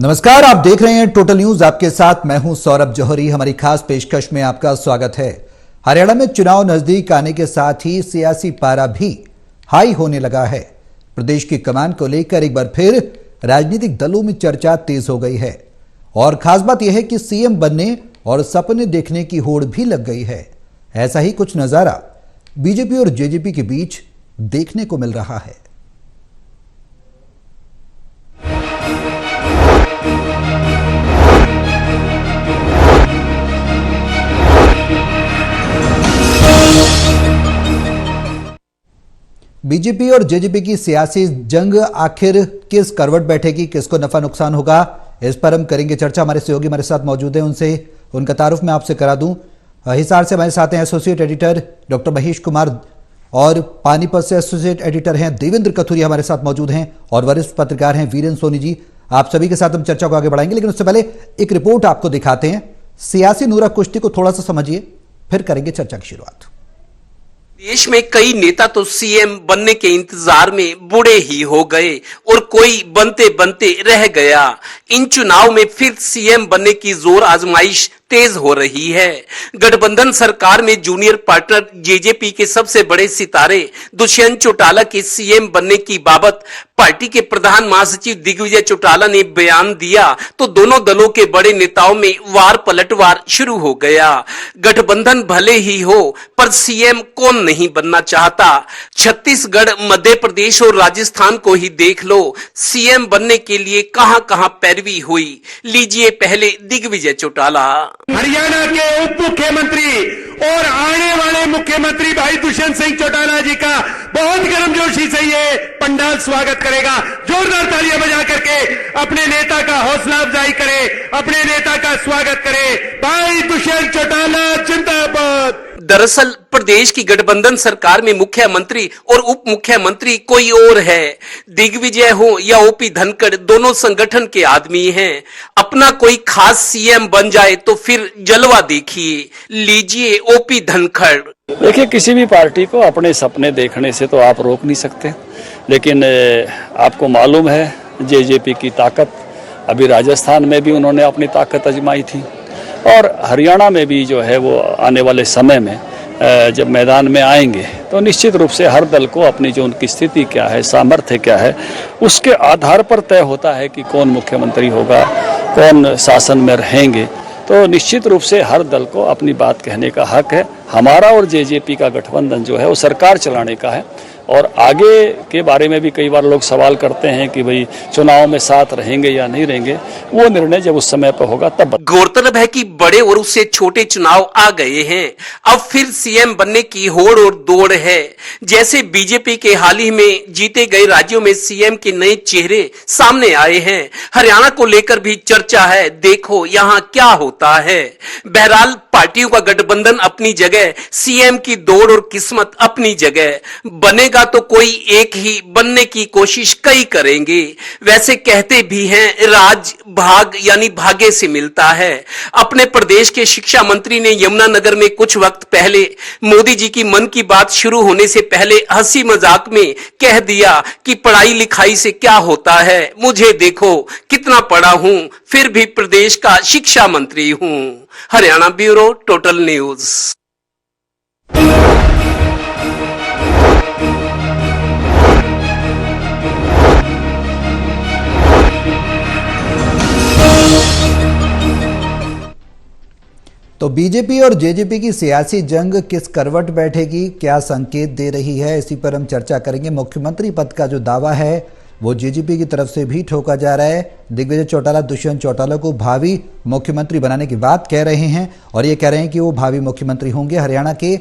नमस्कार, आप देख रहे हैं टोटल न्यूज। आपके साथ मैं हूं सौरभ जौहरी। हमारी खास पेशकश में आपका स्वागत है। हरियाणा में चुनाव नजदीक आने के साथ ही सियासी पारा भी हाई होने लगा है। प्रदेश की कमान को लेकर एक बार फिर राजनीतिक दलों में चर्चा तेज हो गई है और खास बात यह है कि सीएम बनने और सपने देखने की होड़ भी लग गई है। ऐसा ही कुछ नजारा बीजेपी और जेजेपी के बीच देखने को मिल रहा है। बीजेपी और जेजेपी की सियासी जंग आखिर किस करवट बैठेगी, किसको नफा नुकसान होगा, इस पर हम करेंगे चर्चा। हमारे सहयोगी हमारे साथ मौजूद हैं, उनसे उनका तारुफ मैं आपसे करा दूं। हिसार से हमारे साथ हैं associate editor doctor Mahesh Kumar और पानीपत से एसोसिएट एडिटर हैं देवेंद्र कथुरिया हमारे साथ मौजूद हैं और वरिष्ठ पत्रकार हैं वीरेंद्र सोनी जी। आप सभी के साथ हम चर्चा को आगे बढ़ाएंगे, लेकिन उससे पहले एक रिपोर्ट आपको दिखाते हैं। सियासी नूरा कुश्ती को थोड़ा सा समझिए, फिर करेंगे चर्चा की शुरुआत। देश में कई नेता तो सीएम बनने के इंतजार में बूढ़े ही हो गए और कोई बनते बनते रह गया। इन चुनाव में फिर सीएम बनने की जोर आजमाइश तेज हो रही है। गठबंधन सरकार में जूनियर पार्टनर जेजेपी के सबसे बड़े सितारे दुष्यंत चौटाला के सीएम बनने की बाबत पार्टी के प्रधान महासचिव दिग्विजय चौटाला ने बयान दिया तो दोनों दलों के बड़े नेताओं में वार पलटवार शुरू हो गया। गठबंधन भले ही हो पर सीएम कौन नहीं बनना चाहता। छत्तीसगढ़, मध्य प्रदेश और राजस्थान को ही देख लो, सीएम बनने के लिए कहां कहां पैरवी हुई। लीजिए पहले दिग्विजय चौटाला। हरियाणा के उप मुख्यमंत्री और आने वाले मुख्यमंत्री भाई दुष्यंत सिंह चौटाला जी का बहुत गर्मजोशी से ये पंडाल स्वागत करेगा। जोरदार तालियां बजा करके अपने नेता का हौसला अफजाई करे, अपने नेता का स्वागत करे। भाई दुष्यंत चौटाला जिंदाबाद। दरअसल प्रदेश की गठबंधन सरकार में मुख्यमंत्री और उप मुख्यमंत्री कोई और है। दिग्विजय हो या ओपी धनखड़, दोनों संगठन के आदमी हैं। अपना कोई खास सीएम बन जाए तो फिर जलवा देखिए। लीजिए ओपी धनखड़। देखिए, किसी भी पार्टी को अपने सपने देखने से तो आप रोक नहीं सकते, लेकिन आपको मालूम है जेजेपी की ताकत। अभी राजस्थान में भी उन्होंने अपनी ताकत आजमाई थी और हरियाणा में भी जो है वो आने वाले समय में जब मैदान में आएंगे तो निश्चित रूप से हर दल को अपनी जो उनकी स्थिति क्या है, सामर्थ्य क्या है, उसके आधार पर तय होता है कि कौन मुख्यमंत्री होगा, कौन शासन में रहेंगे। तो निश्चित रूप से हर दल को अपनी बात कहने का हक है। हमारा और जेजेपी का गठबंधन जो है वो सरकार चलाने का है और आगे के बारे में भी कई बार लोग सवाल करते हैं कि भाई चुनाव में साथ रहेंगे या नहीं रहेंगे। वो निर्णय जब उस समय पर होगा तब। गौरतलब है कि बड़े और उससे छोटे चुनाव आ गए हैं। अब फिर सीएम बनने की होड़ और दौड़ है। जैसे बीजेपी के हाल ही में जीते गए राज्यों में सीएम के नए चेहरे सामने आए हैं। हरियाणा को लेकर भी चर्चा है, देखो यहाँ क्या होता है। बहरहाल पार्टियों का गठबंधन अपनी जगह, सीएम की दौड़ और किस्मत अपनी जगह। बनेगा तो कोई एक ही, बनने की कोशिश कई करेंगे। वैसे कहते भी हैं राज भाग यानी भाग्य से मिलता है। अपने प्रदेश के शिक्षा मंत्री ने यमुनानगर में कुछ वक्त पहले मोदी जी की मन की बात शुरू होने से पहले हंसी मजाक में कह दिया कि पढ़ाई लिखाई से क्या होता है, मुझे देखो कितना पढ़ा हूं, फिर भी प्रदेश का शिक्षा मंत्री हूं। Haryana bureau total news. तो बीजेपी और जेजेपी की सियासी जंग किस करवट बैठेगी, क्या संकेत दे रही है, इसी पर हम चर्चा करेंगे। मुख्यमंत्री पद का जो दावा है वो जेजेपी की तरफ से भी ठोका जा रहा है। दिग्विजय चौटाला दुष्यंत चौटाला को भावी मुख्यमंत्री बनाने की बात कह रहे हैं और ये कह रहे हैं कि वो भावी मुख्यमंत्री होंगे हरियाणा के।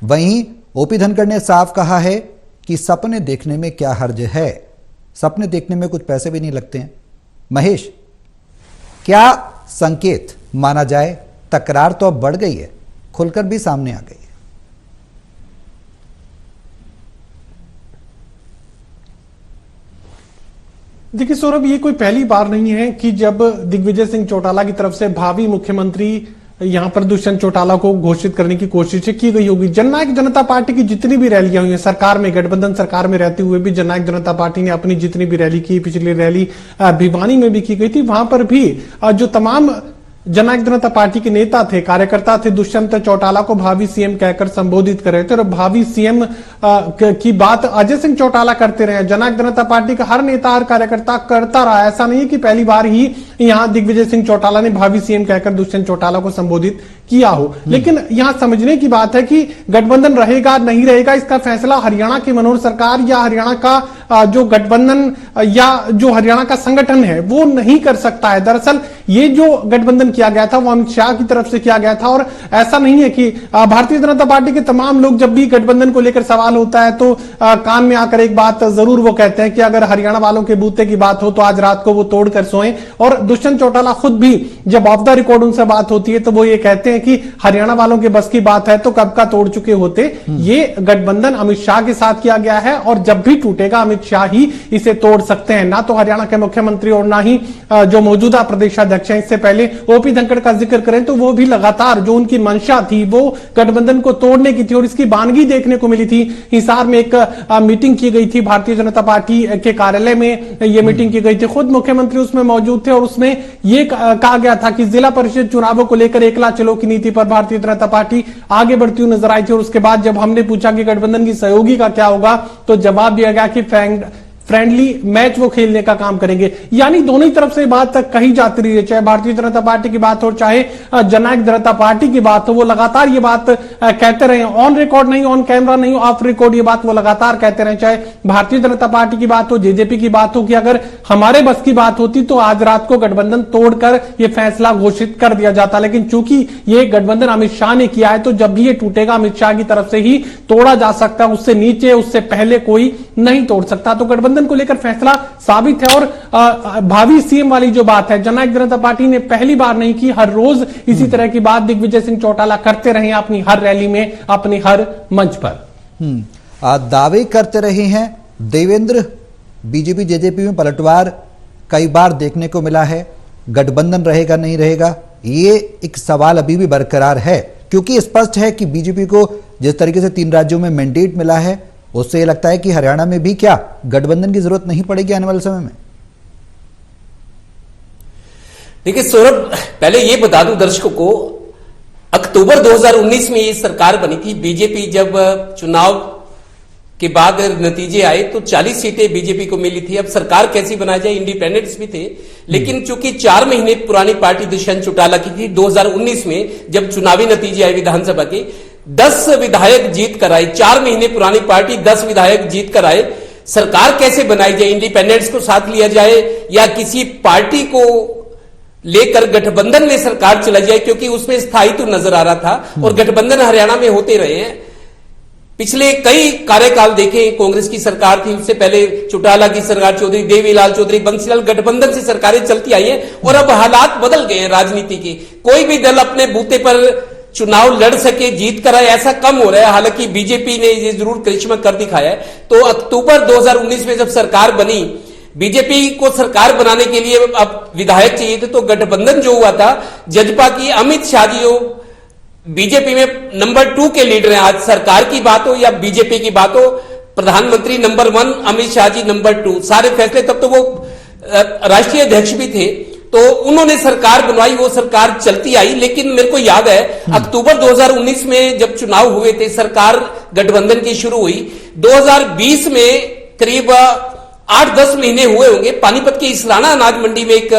वहीं ओपी धनखड़ ने साफ कहा है कि सपने देखने में क्या हर्ज है, सपने देखने में कुछ पैसे भी नहीं लगते हैं। महेश, क्या संकेत माना जाए? तकरार तो अब बढ़ गई है, खुलकर भी सामने आ गई है। देखिए सौरभ, ये कोई पहली बार नहीं है कि जब दिग्विजय सिंह चौटाला की तरफ से भावी मुख्यमंत्री यहाँ पर दुष्यंत चौटाला को घोषित करने की कोशिश की गई होगी। जननायक जनता पार्टी की जितनी भी रैलियां हुई हैं सरकार में, गठबंधन सरकार में रहते हुए भी जननायक जनता पार्टी ने अपनी जितनी भी रैली की, पिछली रैली भिवानी में भी की गई थी, वहां पर भी जो तमाम जननायक जनता पार्टी के नेता थे, कार्यकर्ता थे, दुष्यंत चौटाला को भावी सीएम कहकर संबोधित कर रहे थे और भावी सीएम की बात अजय सिंह चौटाला करते रहे। जननायक जनता पार्टी का हर नेता, हर कार्यकर्ता करता रहा। ऐसा नहीं है कि पहली बार ही यहां दिग्विजय सिंह चौटाला ने भावी सीएम कहकर दुष्यंत चौटाला को संबोधित किया हो। लेकिन यहां समझने की बात है कि गठबंधन रहेगा नहीं रहेगा, इसका फैसला हरियाणा की मनोहर सरकार या हरियाणा का जो गठबंधन या जो हरियाणा का संगठन है वो नहीं कर सकता है। दरअसल ये जो गठबंधन किया गया था वो अमित शाह की तरफ से किया गया था और ऐसा नहीं है कि भारतीय जनता पार्टी के तमाम लोग जब भी गठबंधन को लेकर सवाल होता है तो कान में आकर एक बात जरूर वो कहते हैं कि अगर हरियाणा वालों के बूते की बात हो तो आज रात को वो तोड़कर सोएं। और दुष्यंत चौटाला खुद भी जब ऑफ द रिकॉर्ड उनसे बात होती है तो वो ये कहते हैं कि हरियाणा वालों के बस की बात है तो कब का तोड़ चुके होते। ये गठबंधन अमित शाह के साथ किया गया है और जब भी टूटेगा अमित शाह ही इसे तोड़ सकते हैं, ना तो हरियाणा के मुख्यमंत्री और ना ही जो मौजूदा प्रदेशाध्यक्ष हैं। इससे पहले ओपी धनखड़ का जिक्र करें तो वो भी लगातार जो उनकी मंशा थी वो गठबंधन को तोड़ने की थी और इसकी बानगी देखने को मिली थी। हिसार में एक मीटिंग की गई थी भारतीय जनता पार्टी के कार्यालय में, ये मीटिंग की गई थी, खुद मुख्यमंत्री उसमें मौजूद थे और उसमें ये कहा गया था कि जिला परिषद चुनावों को लेकर एकला चलो की नीति पर भारतीय जनता पार्टी आगे बढ़ती हुई नजर आई थी। और उसके बाद जब हमने पूछा कि गठबंधन की सहयोगी का क्या होगा तो जवाब दिया गया कि फ्रेंडली मैच वो खेलने का काम करेंगे। यानी दोनों ही तरफ से बात कही जाती रही है, चाहे भारतीय जनता पार्टी की बात हो चाहे जननायक जनता पार्टी की बात हो, वो लगातार ये बात कहते रहे, ऑन रिकॉर्ड नहीं, ऑन कैमरा नहीं, ऑफ रिकॉर्ड ये बात वो लगातार कहते रहे। चाहे भारतीय जनता पार्टी की बात हो, जेजेपी की बात हो कि अगर हमारे बस की बात होती तो आज रात को गठबंधन तोड़कर ये फैसला घोषित कर दिया जाता। लेकिन चूंकि ये गठबंधन अमित शाह ने किया है तो जब भी ये टूटेगा अमित शाह की तरफ से ही तोड़ा जा सकता है, उससे नीचे उससे पहले कोई नहीं तोड़ सकता। तो गठबंधन को लेकर फैसला साबित है। और भावी सीएम वाली जो बात है जननायक जनता पार्टी ने पहली बार नहीं की, हर रोज इसी तरह की बात दिग्विजय सिंह चौटाला करते रहे अपनी हर रैली में, अपने हर मंच पर। दावे करते रहे हैं देवेंद्र। बीजेपी जेजेपी में पलटवार कई बार देखने को मिला है, गठबंधन रहेगा नहीं रहेगा ये एक सवाल अभी भी बरकरार है, क्योंकि स्पष्ट है कि बीजेपी को जिस तरीके से 3 राज्यों में मैंडेट मिला है उससे ये लगता है कि हरियाणा में भी क्या गठबंधन की जरूरत नहीं पड़ेगी आने वाले समय में। देखिए सौरभ, पहले ये बता दूं दर्शकों को, अक्टूबर 2019 में ये सरकार बनी थी। बीजेपी जब चुनाव के बाद नतीजे आए तो 40 सीटें बीजेपी को मिली थी। अब सरकार कैसी बनाई जाए, इंडिपेंडेंट्स भी थे, लेकिन चूंकि 4 महीने पुरानी पार्टी दुष्यंत चौटाला की थी, 2019 में जब चुनावी नतीजे आए विधानसभा के 10 विधायक जीत कर आए, 4 महीने पुरानी पार्टी 10 विधायक जीत कर आए। सरकार कैसे बनाई जाए, इंडिपेंडेंट्स को साथ लिया जाए या किसी पार्टी को लेकर गठबंधन में सरकार चला जाए, क्योंकि उसमें स्थायित्व नजर आ रहा था और गठबंधन हरियाणा में होते रहे हैं। पिछले कई कार्यकाल देखे, कांग्रेस की सरकार थी, उससे पहले चौटाला की सरकार, चौधरी देवीलाल चौधरी, बंसीलाल, गठबंधन से सरकारें चलती आई हैं और अब हालात बदल गए हैं राजनीति के। कोई भी दल अपने बूते पर चुनाव लड़ सके, जीत कर आए, ऐसा कम हो रहा है। हालांकि बीजेपी ने ये जरूर करिश्मा कर दिखाया है। तो अक्टूबर 2019 में जब सरकार बनी, बीजेपी को सरकार बनाने के लिए अब विधायक चाहिए थे, तो गठबंधन जो हुआ था जजपा की, अमित शाह जी जो बीजेपी में नंबर 2 के लीडर हैं, आज सरकार की बात हो या बीजेपी की बात हो, प्रधानमंत्री नंबर 1, अमित शाह जी नंबर 2, सारे फैसले, तब तो वो राष्ट्रीय अध्यक्ष भी थे, तो उन्होंने सरकार बनवाई, वो सरकार चलती आई। लेकिन मेरे को याद है अक्टूबर 2019 में जब चुनाव हुए थे, सरकार गठबंधन की शुरू हुई, 2020 में करीब 8-10 महीने हुए होंगे, पानीपत के इसराना अनाज मंडी में एक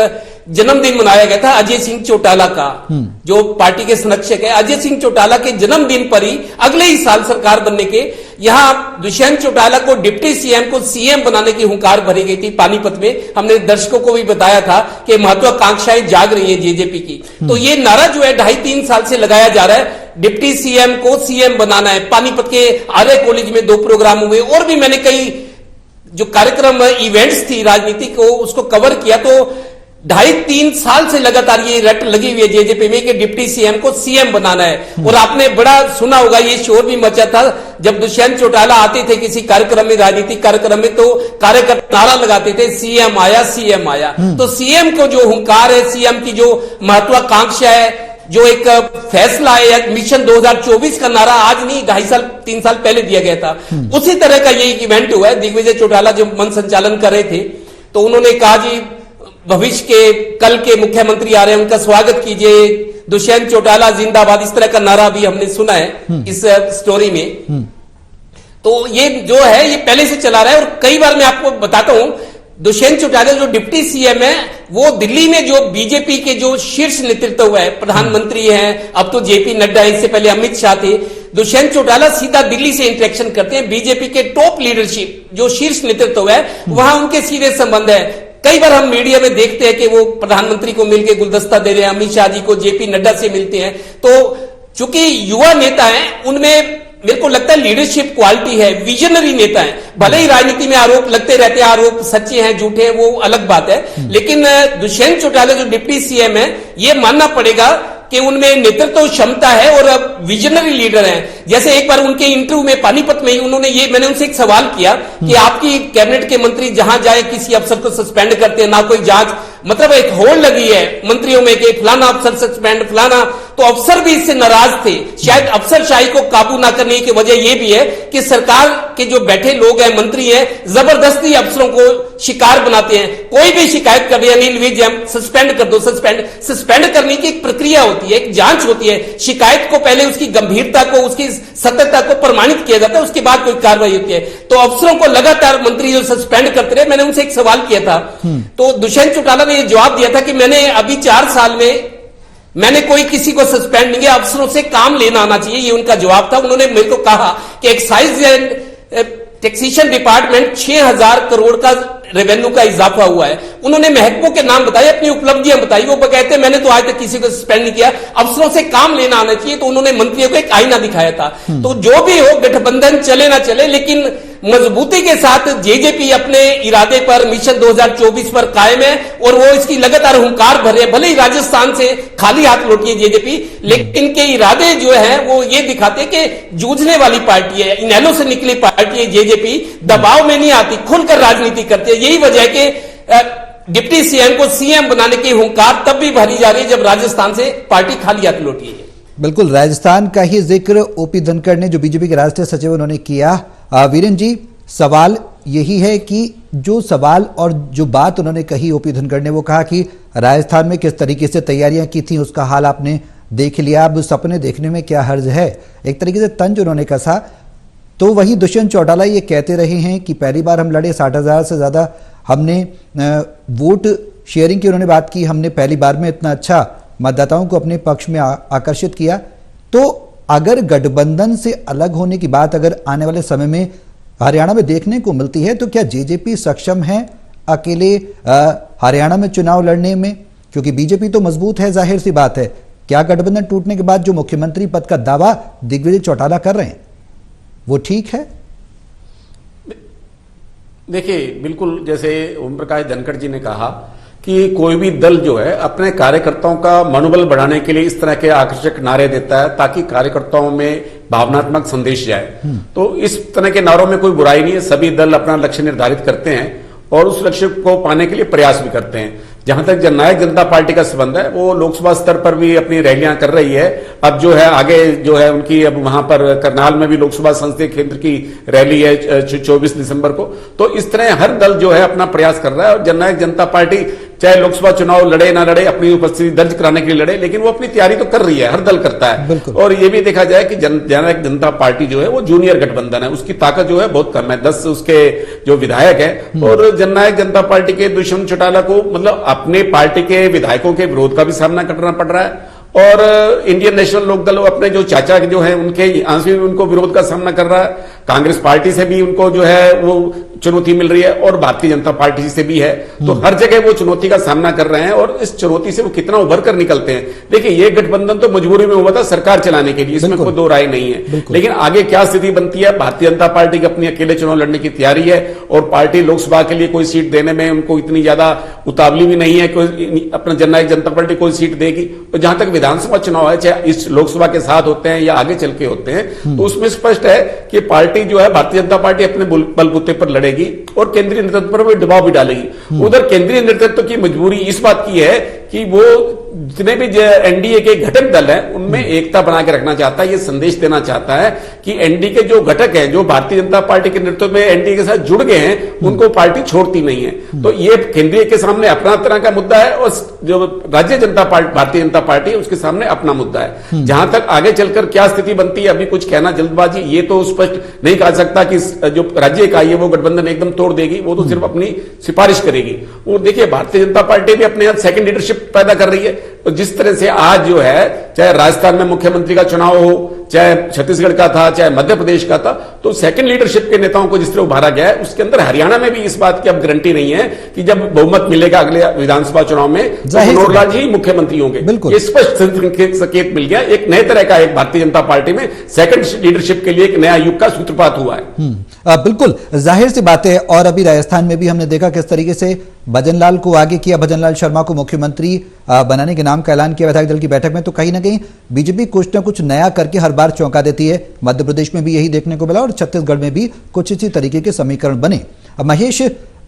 जन्मदिन मनाया गया था अजय सिंह चौटाला का, जो पार्टी के संरक्षक है। अजय सिंह चौटाला के जन्मदिन पर ही अगले ही साल सरकार बनने के यहां दुष्यंत चौटाला को डिप्टी सीएम को सीएम बनाने की हुंकार भरी गई थी पानीपत में। हमने दर्शकों को भी बताया था कि महत्वाकांक्षाएं जाग रही है जेजेपी की। तो ये नारा जो है 2.5-3 साल से लगाया जा रहा है, डिप्टी सीएम को सीएम बनाना है। पानीपत के आर्य कॉलेज में 2 प्रोग्राम हुए और भी मैंने कई जो कार्यक्रम इवेंट्स थी राजनीति को उसको कवर किया। तो 2.5-3 साल से लगातार ये रट लगी हुई है जेजेपी में कि डिप्टी सीएम को सीएम बनाना है। और आपने बड़ा सुना होगा, ये शोर भी मचा था जब दुष्यंत चौटाला आते थे किसी कार्यक्रम में, राजनीतिक कार्यक्रम में, तो कार्यकर्ता नारा लगाते थे सीएम आया, सीएम आया। तो सीएम को जो हुंकार है, सीएम की जो महत्वाकांक्षा है, जो एक फैसला है, एक मिशन 2024 का नारा आज नहीं 2.5 साल 3 साल पहले दिया गया था, उसी तरह का ये इवेंट हुआ है। दिग्विजय चौटाला जो मंच संचालन कर रहे थे, तो उन्होंने कहा जी भविष्य के कल के मुख्यमंत्री आ रहे हैं, उनका स्वागत कीजिए, दुष्यंत चौटाला जिंदाबाद, इस तरह का नारा भी हमने सुना है इस स्टोरी में। तो ये जो है ये पहले से चला रहा है। और कई बार मैं आपको बताता हूं, दुष्यंत चौटाला जो डिप्टी सीएम है, वो दिल्ली में जो बीजेपी के जो शीर्ष नेतृत्व है, प्रधानमंत्री हैं, अब तो जेपी नड्डा, इससे पहले अमित शाह थे, दुष्यंत चौटाला सीधा दिल्ली से इंटरेक्शन करते हैं। बीजेपी के टॉप लीडरशिप जो शीर्ष नेतृत्व है, वहां उनके सीधे संबंध है। कई बार हम मीडिया में देखते हैं कि वो प्रधानमंत्री को मिलकर गुलदस्ता दे रहे हैं, अमित शाह जी को जेपी नड्डा से मिलते हैं। तो चूंकि युवा नेता हैं, उनमें मेरे को लगता है लीडरशिप क्वालिटी है, विजनरी नेता है। भले ही राजनीति में आरोप लगते रहते हैं, आरोप सच्चे हैं झूठे हैं वो अलग बात है, लेकिन दुष्यंत चौटाला जो डिप्टी सीएम है, ये मानना पड़ेगा कि उनमें नेतृत्व क्षमता है और विजनरी लीडर हैं। जैसे एक बार उनके इंटरव्यू में पानीपत में ही उन्होंने ये, मैंने उनसे एक सवाल किया कि आपकी कैबिनेट के मंत्री जहां जाए किसी अफसर को सस्पेंड करते हैं, ना कोई जांच, मतलब एक होड़ लगी है मंत्रियों में कि फलाना अफसर सस्पेंड फलाना, तो अफसर भी इससे नाराज थे। शायद अफसरशाही को काबू ना करने की वजह यह भी है कि सरकार के जो बैठे लोग हैं, मंत्री हैं, जबरदस्ती अफसरों को शिकार बनाते हैं। कोई भी शिकायत कर दिया, अनिल विज सस्पेंड कर दो, सस्पेंड करने की एक प्रक्रिया होती है, एक जांच होती है। शिकायत को पहले उसकी गंभीरता को, उसकी सत्यता को प्रमाणित किया जाता है, उसके बाद कोई कार्रवाई होती है। तो अफसरों को लगातार मंत्री जो सस्पेंड करते रहे, मैंने उनसे एक सवाल किया था, तो दुष्यंत चौटाला ने यह जवाब दिया था कि मैंने अभी 4 साल में मैंने कोई किसी को सस्पेंड नहीं किया, अफसरों से काम लेना आना चाहिए, ये उनका जवाब था। उन्होंने मेरे को कहा कि excise and taxation department 6,000 crore का रेवेन्यू का इजाफा हुआ है। उन्होंने महकमों के नाम बताए, अपनी उपलब्धियां बताई, वो कहते हैं मैंने तो आज तक किसी को सस्पेंड नहीं किया, अफसरों से काम लेना आना चाहिए। तो उन्होंने मंत्रियों को एक आईना दिखाया था। तो जो भी हो, गठबंधन चले ना चले, लेकिन मजबूती के साथ जेजेपी अपने इरादे पर, मिशन 2024 पर कायम है और वो इसकी लगातार हुंकार भर रहे हैं। भले ही राजस्थान से खाली हाथ लौटी है जेजेपी, लेकिन इनके इरादे जो है वो ये दिखाते कि जूझने वाली पार्टी है, इनेलो से निकली पार्टी है जेजेपी, दबाव में नहीं आती, खुलकर राजनीति करती है। यही वजह है कि डिप्टी सीएम को सीएम बनाने की हुंकार तब भी भरी जा रही है जब राजस्थान से पार्टी खाली हाथ लौटी है। बिल्कुल, राजस्थान का ही जिक्र ओपी धनखड़ ने, जो बीजेपी के राष्ट्रीय सचिव, उन्होंने किया। वीरेन जी, सवाल यही है कि जो सवाल और जो बात उन्होंने कही ओपी धनखड़ ने, वो कहा कि राजस्थान में किस तरीके से तैयारियां की थी उसका हाल आपने देख लिया, अब सपने देखने में क्या हर्ज है, एक तरीके से तंज उन्होंने कसा। तो वही दुष्यंत चौटाला ये कहते रहे हैं कि पहली बार हम लड़े, 60,000 से ज्यादा हमने वोट शेयरिंग की उन्होंने बात की, हमने पहली बार में इतना अच्छा मतदाताओं को अपने पक्ष में आकर्षित किया। तो अगर गठबंधन से अलग होने की बात अगर आने वाले समय में हरियाणा में देखने को मिलती है, तो क्या जेजेपी सक्षम है अकेले हरियाणा में चुनाव लड़ने में? क्योंकि बीजेपी तो मजबूत है, जाहिर सी बात है। क्या गठबंधन टूटने के बाद जो मुख्यमंत्री पद का दावा दिग्विजय चौटाला कर रहे हैं वो ठीक है? देखिए, बिल्कुल जैसे ओम प्रकाश धनखड़ जी ने कहा कि कोई भी दल जो है अपने कार्यकर्ताओं का मनोबल बढ़ाने के लिए इस तरह के आकर्षक नारे देता है ताकि कार्यकर्ताओं में भावनात्मक संदेश जाए। तो इस तरह के नारों में कोई बुराई नहीं है, सभी दल अपना लक्ष्य निर्धारित करते हैं और उस लक्ष्य को पाने के लिए प्रयास भी करते हैं। जहां तक जननायक जनता पार्टी का संबंध है, वो लोकसभा स्तर पर भी अपनी रैलियां कर रही है। अब जो है आगे जो है उनकी, अब वहां पर करनाल में भी लोकसभा संसदीय केंद्र की रैली है 24 दिसंबर को। तो इस तरह हर दल जो है अपना प्रयास कर रहा है और जननायक जनता पार्टी चाहे लोकसभा चुनाव लड़े ना लड़े, अपनी उपस्थिति दर्ज कराने के लिए लड़े, लेकिन वो अपनी तैयारी तो कर रही है, हर दल करता है। और ये भी देखा जाए कि जननायक जनता पार्टी जो है वो जूनियर गठबंधन है, उसकी ताकत जो है बहुत कम है, 10 उसके जो विधायक है। और जननायक जनता पार्टी के दुष्यंत चौटाला को मतलब अपने पार्टी के विधायकों के विरोध का भी सामना करना पड़ रहा है और इंडियन नेशनल लोकदल अपने जो चाचा जो है उनके यहाँ से भी उनको विरोध का सामना कर रहा है। कांग्रेस पार्टी से भी उनको जो है वो चुनौती मिल रही है और भारतीय जनता पार्टी से भी है। तो हर जगह वो चुनौती का सामना कर रहे हैं और इस चुनौती से वो कितना उभर कर निकलते हैं। देखिए, ये गठबंधन तो मजबूरी में हुआ था सरकार चलाने के लिए, इसमें कोई दो राय नहीं है। लेकिन आगे क्या स्थिति बनती है, भारतीय जनता पार्टी की अपनी अकेले चुनाव लड़ने की तैयारी है और पार्टी लोकसभा के लिए कोई सीट देने में उनको इतनी ज्यादा उतावली भी नहीं है कि अपना जननायक जनता पार्टी कोई सीट देगी। तो जहां तक विधानसभा चुनाव है, चाहे इस लोकसभा के साथ होते हैं या आगे चल के होते हैं, तो उसमें स्पष्ट है कि पार्टी जो है भारतीय जनता पार्टी अपने बलबूते पर लड़ेगी और केंद्रीय नेतृत्व पर भी दबाव भी डालेगी। उधर केंद्रीय नेतृत्व की मजबूरी इस बात की है कि वो जितने भी एनडीए के घटक दल हैं उनमें एकता बना के रखना चाहता है, ये संदेश देना चाहता है कि एनडीए के जो घटक हैं, जो भारतीय जनता पार्टी के नेतृत्व में एनडीए के साथ जुड़ गए हैं, उनको पार्टी छोड़ती नहीं है। तो ये केंद्रीय के सामने अपना तरह का मुद्दा है और जो राज्य जनता पार्टी, भारतीय जनता पार्टी, उसके सामने अपना मुद्दा है। जहां तक आगे चलकर क्या स्थिति बनती है, अभी कुछ कहना जल्दबाजी, ये तो स्पष्ट नहीं कह सकता कि जो राज्य इकाई है वो गठबंधन एकदम तोड़ देगी, वो तो सिर्फ अपनी सिफारिश करेगी। और देखिए भारतीय जनता पार्टी भी अपने यहां सेकंड लीडरशिप पैदा कर रही है। तो जिस तरह से आज जो है, चाहे राजस्थान में मुख्यमंत्री का चुनाव हो, चाहे छत्तीसगढ़ का था, चाहे मध्य प्रदेश का था, तो सेकंड लीडरशिप के नेताओं को जिस तरह उभारा गया है, उसके अंदर हरियाणा में भी इस बात की अब गारंटी नहीं है कि जब बहुमत मिलेगा अगले विधानसभा चुनाव में तो मनोहर लाल जी मुख्यमंत्री होंगे। ये स्पष्ट संकेत मिल गया। एक नए तरह का एक भारतीय जनता पार्टी में सेकंड लीडरशिप के लिए एक नया युग का सूत्रपात हुआ है। बिल्कुल जाहिर सी बात है। और अभी राजस्थान में भी हमने देखा किस तरीके से भजनलाल को आगे किया, भजनलाल शर्मा को मुख्यमंत्री बनाने के नाम का ऐलान किया विधायक दल की बैठक में। तो कहीं ना कहीं बीजेपी कुछ ना कुछ नया करके हर बार चौंका देती है। मध्य प्रदेश में भी यही देखने को मिला और छत्तीसगढ़ में भी कुछ इसी तरीके के समीकरण बने। अब महेश,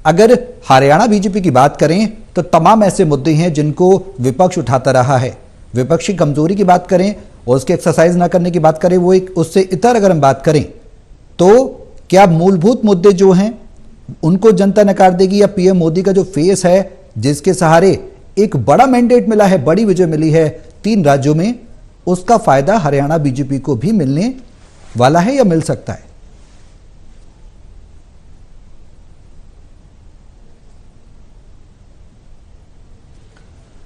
अगर हरियाणा बीजेपी की बात करें तो तमाम ऐसे मुद्दे हैं जिनको विपक्ष उठाता रहा है। विपक्ष की कमजोरी की बात करें और उसके एक्सरसाइज ना करने की बात करें, वो एक उससे इतर अगर हम बात करें तो क्या मूलभूत मुद्दे जो हैं उनको जनता नकार देगी, या पीएम मोदी का जो फेस है जिसके सहारे एक बड़ा मैंडेट मिला है, बड़ी विजय मिली है 3 राज्यों में, उसका फायदा हरियाणा बीजेपी को भी मिलने वाला है या मिल सकता है?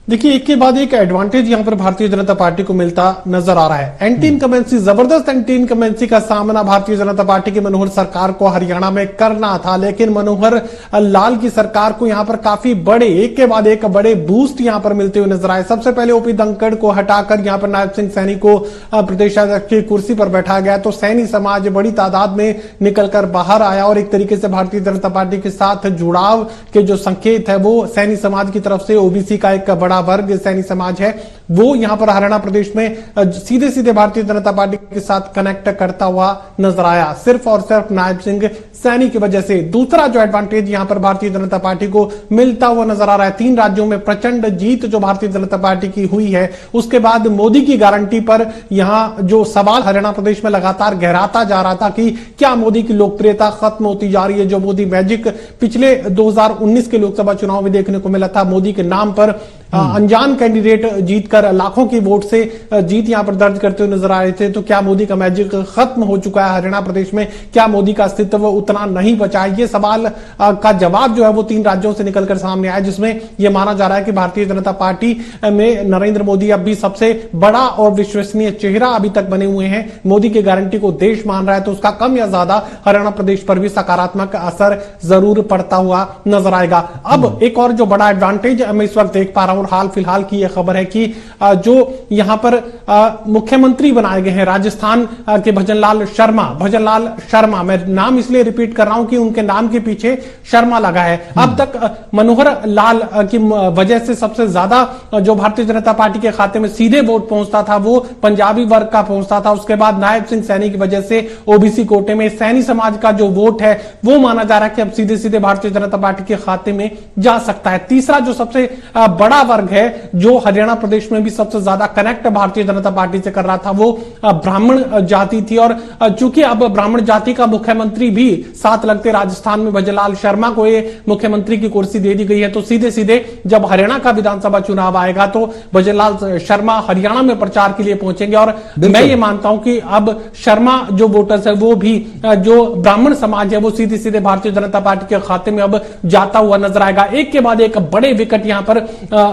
देखिए, एक के बाद एक एडवांटेज यहां पर भारतीय जनता पार्टी को मिलता नजर आ रहा है। एंटी इनकमेंसी, जबरदस्त एंटी इनकमेंसी का सामना भारतीय जनता पार्टी की मनोहर सरकार को हरियाणा में करना था, लेकिन मनोहर लाल की सरकार को यहां पर काफी बड़े, एक के बाद एक बड़े बूस्ट यहां पर मिलते हुए नजर आए। सबसे पहले ओपी धनखड़ को हटाकर यहां पर नायब सिंह सैनी को प्रदेशाध्यक्ष की कुर्सी पर बैठा गया, तो सैनी समाज बड़ी तादाद में निकलकर बाहर आया और एक तरीके से भारतीय जनता पार्टी के साथ जुड़ाव के जो संकेत है वो सैनी समाज की तरफ से, ओबीसी का एक बड़ा वर्ग सैनी समाज है, वो यहां पर हरियाणा प्रदेश में सीधे सीधे भारतीय जनता पार्टी के साथ कनेक्ट करता हुआ नजर आया, सिर्फ और सिर्फ नायब सिंह सैनी की वजह से। दूसरा जो एडवांटेज यहां पर भारतीय जनता पार्टी को मिलता हुआ नजर आ रहा है, 3 राज्यों में प्रचंड जीत जो भारतीय जनता पार्टी की हुई है, उसके बाद मोदी की गारंटी पर यहां जो सवाल हरियाणा प्रदेश में लगातार गहराता जा रहा था कि क्या मोदी की लोकप्रियता खत्म होती जा रही है। जो मोदी मैजिक पिछले 2019 के लोकसभा चुनाव में देखने को मिला था, मोदी के नाम पर अनजान कैंडिडेट जीतकर लाखों की वोट से जीत यहां पर दर्ज करते हुए नजर आ रहे थे, तो क्या मोदी का मैजिक खत्म हो चुका है हरियाणा प्रदेश में? क्या मोदी का अस्तित्व उतना नहीं बचा है? ये सवाल का जवाब जो है वो 3 राज्यों से निकलकर सामने आया, जिसमें यह माना जा रहा है कि भारतीय जनता पार्टी में नरेंद्र मोदी अब भी सबसे बड़ा और विश्वसनीय चेहरा अभी तक बने हुए हैं। मोदी की गारंटी को देश मान रहा है, तो उसका कम या ज्यादा हरियाणा प्रदेश पर भी सकारात्मक असर जरूर पड़ता हुआ नजर आएगा। अब एक और जो बड़ा एडवांटेज मैं इस वक्त देख पा रहा हूं, और हाल फिलहाल की यह खबर है कि जो यहां पर मुख्यमंत्री बनाए गए हैं राजस्थान के भजनलाल शर्मा, मैं नाम इसलिए रिपीट कर रहा हूं कि उनके नाम के पीछे शर्मा लगा है। अब तक मनोहर लाल की वजह से सबसे ज्यादा जो भारतीय जनता पार्टी के खाते में सीधे वोट पहुंचता था वो पंजाबी वर्ग का पहुंचता था। उसके बाद नायब सिंह सैनी की वजह से ओबीसी कोटे में सैनी समाज का जो वोट है वो माना जा रहा है कि अब सीधे सीधे भारतीय जनता पार्टी के खाते में जा सकता है। तीसरा जो सबसे बड़ा वर्ग है जो हरियाणा प्रदेश में भी सबसे ज्यादा कनेक्ट भारतीय जनता पार्टी से कर रहा था वो ब्राह्मण जाति थी, और चूंकि अब ब्राह्मण जाति का मुख्यमंत्री भी साथ लगते राजस्थान में भजनलाल शर्मा को ये मुख्यमंत्री की कुर्सी दे दी गई है, तो सीधे सीधे जब हरियाणा का विधानसभा चुनाव आएगा तो भजनलाल शर्मा हरियाणा में प्रचार के लिए पहुंचेंगे। और मैं ये मानता हूं कि अब शर्मा जो वोटर्स है वो भी जो ब्राह्मण समाज है वो सीधे सीधे भारतीय जनता पार्टी के खाते में अब जाता हुआ नजर आएगा। एक के बाद एक बड़े विकेट यहां पर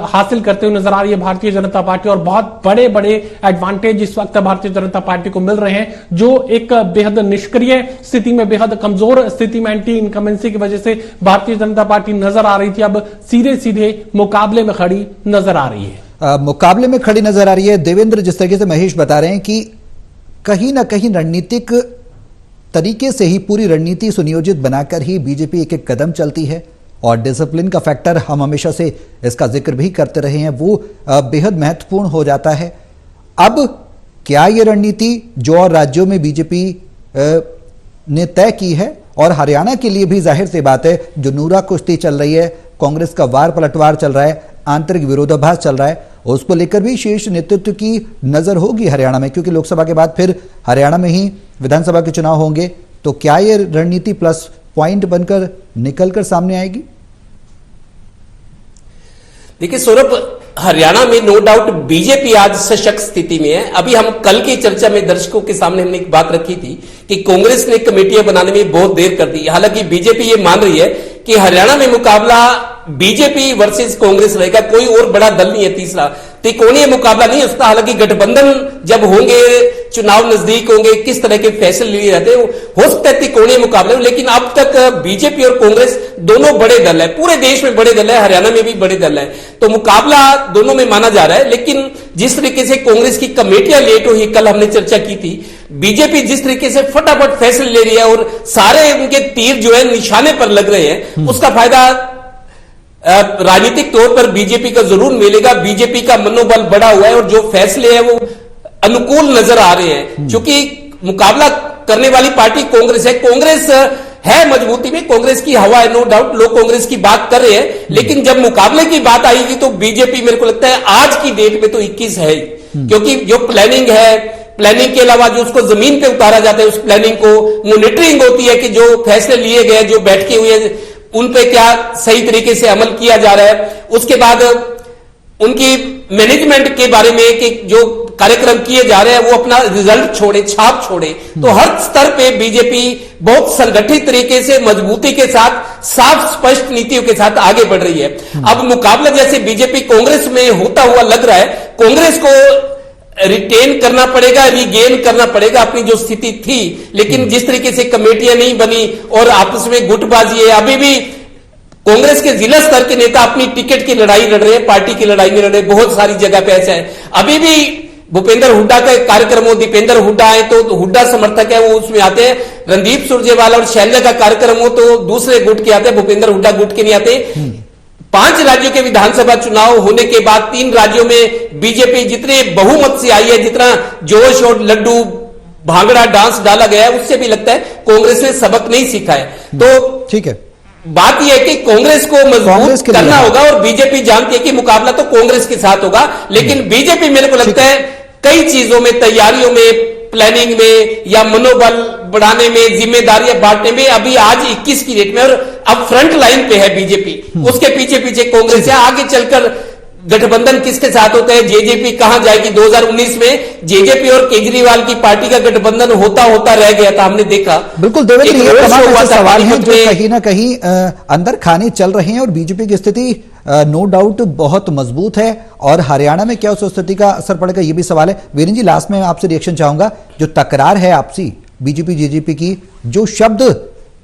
हासिल करते हुए नजर आ रही है भारतीय जनता पार्टी, और बहुत बड़े बड़े एडवांटेज इस वक्त भारतीय जनता पार्टी को मिल रहे हैं, जो एक बेहद निष्क्रिय स्थिति में, बेहद कमजोर स्थिति में एंटी इनकमेंसी की वजह से भारतीय जनता पार्टी नजर आ रही थी, अब सीधे सीधे मुकाबले में खड़ी नजर आ रही है। मुकाबले में खड़ी नजर आ रही है। देवेंद्र, जिस तरीके से महेश बता रहे हैं कि कहीं ना कहीं रणनीतिक तरीके से ही पूरी रणनीति सुनियोजित बनाकर ही बीजेपी एक एक कदम चलती है, और डिसिप्लिन का फैक्टर हम हमेशा से इसका जिक्र भी करते रहे हैं, वो बेहद महत्वपूर्ण हो जाता है। अब क्या ये रणनीति जो और राज्यों में बीजेपी ने तय की है, और हरियाणा के लिए भी जाहिर सी बात है जो नूरा कुश्ती चल रही है, कांग्रेस का वार पलटवार चल रहा है, आंतरिक विरोधाभास चल रहा है, उसको लेकर भी शीर्ष नेतृत्व की नजर होगी हरियाणा में, क्योंकि लोकसभा के बाद फिर हरियाणा में ही विधानसभा के चुनाव होंगे। तो क्या ये रणनीति प्लस पॉइंट बनकर निकलकर सामने आएगी? देखिए सौरभ, हरियाणा में नो डाउट बीजेपी आज सशक्त स्थिति में है। अभी हम कल की चर्चा में दर्शकों के सामने हमने एक बात रखी थी कि कांग्रेस ने कमेटियां बनाने में बहुत देर कर दी। हालांकि बीजेपी ये मान रही है कि हरियाणा में मुकाबला बीजेपी वर्सेस कांग्रेस रहेगा, कोई और बड़ा दल नहीं है, तीसरा त्रिकोणीय मुकाबला नहीं हो सकता। हालांकि गठबंधन जब होंगे, चुनाव नजदीक होंगे, किस तरह के फैसले लिए जाते हैं, हो सकता है त्रिकोणीय मुकाबले, लेकिन अब तक बीजेपी और कांग्रेस दोनों बड़े दल है, पूरे देश में बड़े दल है, हरियाणा में भी बड़े दल है, तो मुकाबला दोनों में माना जा रहा है। लेकिन जिस तरीके से कांग्रेस की कमेटियां लेट हुई, कल हमने चर्चा की थी, बीजेपी जिस तरीके से फटाफट फैसले ले रही है और सारे उनके तीर जो है निशाने पर लग रहे हैं, उसका फायदा राजनीतिक तौर पर बीजेपी का जरूर मिलेगा। बीजेपी का मनोबल बढ़ा हुआ है और जो फैसले हैं वो अनुकूल नजर आ रहे हैं, क्योंकि मुकाबला करने वाली पार्टी कांग्रेस है। कांग्रेस है मजबूती में, कांग्रेस की हवा है, नो डाउट, लोग कांग्रेस की बात कर रहे हैं, लेकिन जब मुकाबले की बात आएगी तो बीजेपी, मेरे को लगता है आज की डेट में तो 21 है, क्योंकि जो प्लानिंग है, प्लानिंग के अलावा जो उसको जमीन पे उतारा जाता है, उस प्लानिंग को मॉनिटरिंग होती है कि जो फैसले लिए गए, जो बैठके हुई है, उन पे क्या सही तरीके से अमल किया जा रहा है। उसके बाद उनकी मैनेजमेंट के बारे में कि जो कार्यक्रम किए जा रहे हैं वो अपना रिजल्ट छोड़े, छाप छोड़े। तो हर स्तर पे बीजेपी बहुत संगठित तरीके से, मजबूती के साथ, साफ स्पष्ट नीतियों के साथ आगे बढ़ रही है। अब मुकाबला जैसे बीजेपी कांग्रेस में होता हुआ लग रहा है, कांग्रेस को रिटेन करना पड़ेगा, रीगेन करना पड़ेगा अपनी जो स्थिति थी, लेकिन जिस तरीके से कमेटियां नहीं बनी और आपस में गुटबाजी है, अभी भी कांग्रेस के जिला स्तर के नेता अपनी टिकट की लड़ाई लड़ रहे हैं, पार्टी की लड़ाई में लड़ रहे हैं, बहुत सारी जगह पे ऐसा है। अभी भी भूपेंद्र हुड्डा का कार्यक्रम हो, दीपेंद्र हुड्डा है तो हुड्डा समर्थक है, वो उसमें आते हैं। रणदीप सुरजेवाला और शैलजा का कार्यक्रम हो तो दूसरे गुट के आते हैं, भूपेंद्र हुड्डा गुट के नहीं आते। 5 राज्यों के विधानसभा चुनाव होने के बाद 3 राज्यों में बीजेपी जितने बहुमत से आई है, जितना जोश और लड्डू भांगड़ा डांस डाला गया है, उससे भी लगता है कांग्रेस ने सबक नहीं सीखा है। तो ठीक है, बात यह है कि कांग्रेस को मजबूत करना होगा और बीजेपी जानती है कि मुकाबला तो कांग्रेस के साथ होगा, लेकिन बीजेपी मेरे को लगता है कई चीजों में, तैयारियों में, प्लानिंग में या मनोबल बढ़ाने में, जिम्मेदारियां बांटने में अभी आज 21 की डेट में और अब फ्रंट लाइन पे है बीजेपी, उसके पीछे पीछे कांग्रेस है। आगे चलकर गठबंधन किसके साथ होता है, जेजेपी कहां जाएगी? 2019 में जेजेपी और केजरीवाल की पार्टी का गठबंधन होता होता रह गया था, हमने देखा। बिल्कुल देवेंद्र, ये तमाम ऐसे सवाल हैं जो कहीं ना कहीं अंदर खाने चल रहे हैं और बीजेपी की स्थिति नो डाउट बहुत मजबूत है। और हरियाणा में क्या उस स्थिति का असर पड़ेगा, ये भी सवाल है। वीरेंद्र जी, लास्ट में आपसे रिएक्शन चाहूंगा, जो तकरार है आपसी बीजेपी जेजेपी की, जो शब्द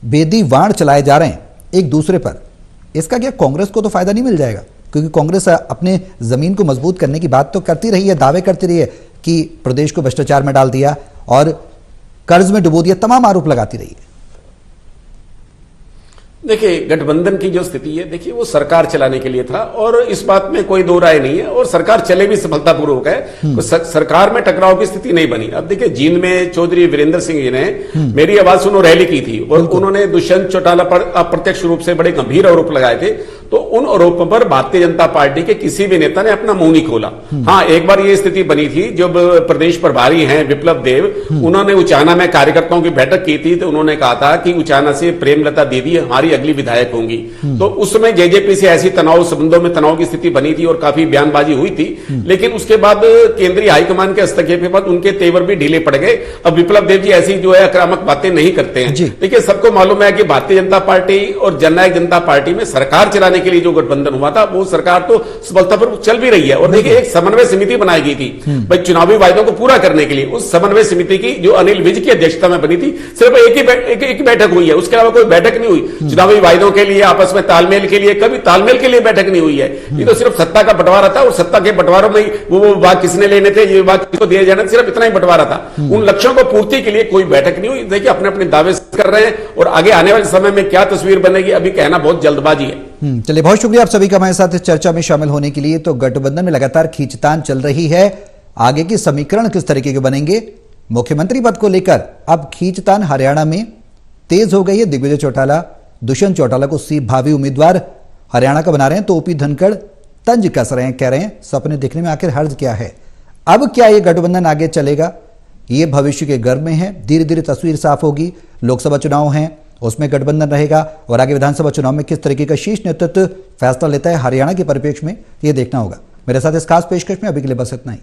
बेदी वाण चलाए जा रहे हैं एक दूसरे पर, इसका क्या कांग्रेस को तो फायदा नहीं मिल जाएगा? क्योंकि कांग्रेस अपने जमीन को मजबूत करने की बात तो करती रही है, दावे करती रही है कि प्रदेश को भ्रष्टाचार में डाल दिया और कर्ज में डुबो दिया, तमाम आरोप लगाती रही है। देखिए, गठबंधन की जो स्थिति है, देखिए वो सरकार चलाने के लिए था और इस बात में कोई दो राय नहीं है, और सरकार चले भी सफलतापूर्वक है, तो सरकार में टकराव की स्थिति नहीं बनी। अब देखिए, जींद में चौधरी वीरेंद्र सिंह जी ने मेरी आवाज सुनो रैली की थी और उन्होंने दुष्यंत चौटाला पर अप्रत्यक्ष रूप से बड़े गंभीर आरोप लगाए थे। तो उन आरोपों पर भारतीय जनता पार्टी के किसी भी नेता ने अपना मुंह नहीं खोला। हाँ, एक बार ये स्थिति बनी थी जब प्रदेश प्रभारी हैं विप्लव देव, उन्होंने उचाना में कार्यकर्ताओं की बैठक की थी, तो उन्होंने कहा था कि उचाना से प्रेमलता दीदी हमारी अगली विधायक होंगी। तो उस समय जेजेपी से ऐसी तनाव, संबंधों में तनाव की स्थिति बनी थी और काफी बयानबाजी हुई थी। लेकिन उसके बाद केंद्रीय हाईकमान के हस्तक्षेप के बाद उनके तेवर भी ढीले पड़ गए। अब विप्लव देव जी ऐसी जो है आक्रामक बातें नहीं करते हैं। देखिए, सबको मालूम है कि भारतीय जनता पार्टी और जननायक जनता पार्टी में सरकार चलाने के लिए जो गठबंधन हुआ था, वो सरकार तो सफलतापूर्वक चल भी रही है। और देखिए, एक समन्वय समिति बनाई गई थी भाई चुनावी वायदों को पूरा करने के लिए। उस समन्वय समिति की जो अनिल विज की अध्यक्षता में बनी थी, सिर्फ एक बैठक हुई है, उसके अलावा कोई बैठक नहीं हुई। चुनावी वायदों के लिए, आपस में तालमेल के लिए, कभी तालमेल के लिए बैठक नहीं हुई है। ये तो सिर्फ सत्ता का बंटवारा था और सत्ता के बंटवारों में वो भाग किसने लेने थे, ये भाग किसको दिए जाने थे, सिर्फ इतना ही बंटवारा था। उन लक्ष्यों को पूर्ति के लिए कोई बैठक नहीं हुई। देखिए, अपने अपने दावे कर रहे हैं और आगे आने वाले समय में क्या तस्वीर बनेगी अभी कहना बहुत जल्दबाजी है। चलिए, बहुत शुक्रिया आप सभी का हमारे साथ इस चर्चा में शामिल होने के लिए। तो गठबंधन में लगातार खींचतान चल रही है, आगे की समीकरण किस तरीके के बनेंगे मुख्यमंत्री पद को लेकर, अब खींचतान हरियाणा में तेज हो गई है। दिग्विजय चौटाला दुष्यंत चौटाला को सीट भावी उम्मीदवार हरियाणा का बना रहे हैं, तो ओपी धनखड़ तंज कस रहे हैं, कह रहे हैं सपने देखने में आखिर हर्ज क्या है। अब क्या ये गठबंधन आगे चलेगा, ये भविष्य के गर्भ में है। धीरे धीरे तस्वीर साफ होगी। लोकसभा चुनाव हैं, उसमें गठबंधन रहेगा और आगे विधानसभा चुनाव में किस तरीके का शीर्ष नेतृत्व फैसला लेता है हरियाणा के परिप्रेक्ष्य में, ये देखना होगा। मेरे साथ इस खास पेशकश में अभी के लिए बस इतना ही।